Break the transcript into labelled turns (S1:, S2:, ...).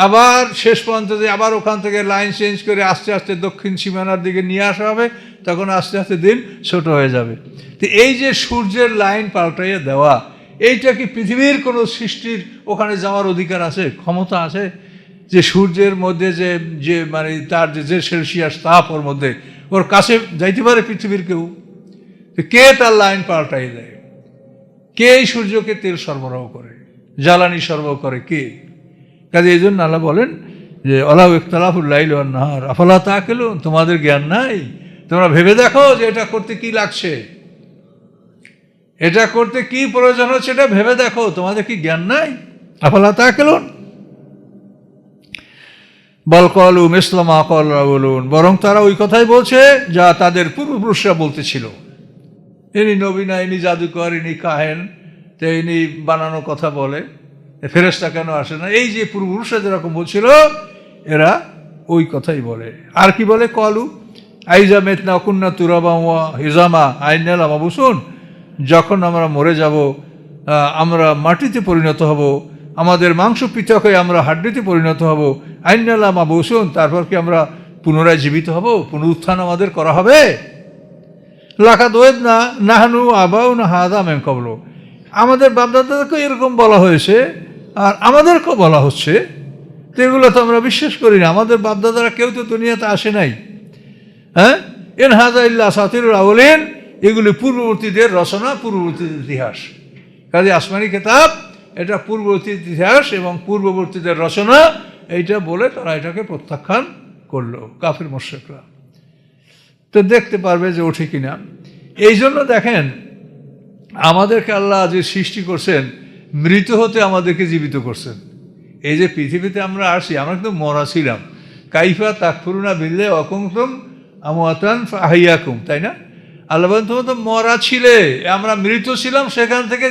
S1: আবার শেষ পর্যন্ত যে আবার ওখান থেকে লাইন চেঞ্জ করে আস্তে আস্তে দক্ষিণ সীমানার দিকে নিয়ে আসা হবে, তখন আস্তে আস্তে দিন ছোট হয়ে যাবে। তো এই যে সূর্যের লাইন পাল্টাইয়ে দেওয়া, এইটা কি পৃথিবীর কোনো সৃষ্টির ওখানে যাওয়ার অধিকার আছে, ক্ষমতা আছে? যে সূর্যের মধ্যে যে যে মানে তার যে সেলসিয়াস তাপ ওর মধ্যে, ওর কাছে যাইতে পারে পৃথিবীর কেউ? কে তার লাইন পাল্টাই দেয়? কে এই সূর্যকে তেল সরবরাহ করে, জ্বালানি সরবরাহ করে কে? কাজে এই জন্য আল্লাহ বলেন যে অলাউ ইখতিলাফুল-লাইলি ওয়ান-নাহার আফালা তাআকিলুন, তোমাদের জ্ঞান নাই? তোমরা ভেবে দেখো যে এটা করতে কি লাগছে, এটা করতে কি প্রয়োজন হচ্ছে, এটা ভেবে দেখো, তোমাদের কি জ্ঞান নাই? আফালা তাআকিলুন। বাল ক্বালু মিসলা মা ক্বালাল আউয়ালুন, বরং তারা ওই কথাই বলছে যা তাদের পূর্বপুরুষরা বলতেছিল। ইনি নবী না, ইনি জাদুকর, ইনি কাহেন, তো ইনি বানানো কথা বলে, ফেরেশতা কেন আসে না? এই যে পূর্বপুরুষরা যেরকম বলছিল, এরা ওই কথাই বলে। আর কি বলে? ক্বালু আইজা মিতনা কুন্না তুরাবা ওয়া হিজামা আইনা লামাবুসুন, যখন আমরা মরে যাব, আমরা মাটিতে পরিণত হব, আমাদের মাংস পৃথক হয়ে আমরা হাড্ডিতে পরিণত হব, আইনা লামাবুসুন, তারপর কি আমরা পুনরায় জীবিত হব, পুনরুত্থান আমাদের করা হবে? লাকাদ ওয়াদনা নাহনু আবাউনা হাযা মিন ক্বাবলু, আমাদের বাপদাদাদেরকে এরকম বলা হয়েছে আর আমাদেরকেও বলা হচ্ছে, তো এগুলো তো আমরা বিশ্বাস করি না। আমাদের বাপদাদারা কেউ তো দুনিয়াতে আসে নাই। হ্যাঁ, ইন হাযা ইল্লা আসাতিরুল আউয়ালিন, এগুলি পূর্ববর্তীদের রচনা, পূর্ববর্তীদের ইতিহাস। কাজে আসমানি কিতাব এটা পূর্ববর্তী ইতিহাস এবং পূর্ববর্তীদের রচনা, এইটা বলে তারা এটাকে প্রত্যাখ্যান করলো কাফির মুশরিকরা। তো দেখতে পারবে যে ওঠে কিনা। এই জন্য দেখেন, আমাদেরকে আল্লাহ যে সৃষ্টি করছেন, মৃত হতে আমাদেরকে জীবিত করছেন। এই যে পৃথিবীতে আমরা আসি, আমরা কিন্তু মরা ছিলাম। কাইফা তাকফুরুনা বিল্লাহি ওয়া কুনতুম আমওয়াতান ফাআহইয়াকুম, তাই না? আল্লাহ বলেন তোমরা তো মরা ছিলে, আমরা মৃত ছিলাম, সেখান থেকে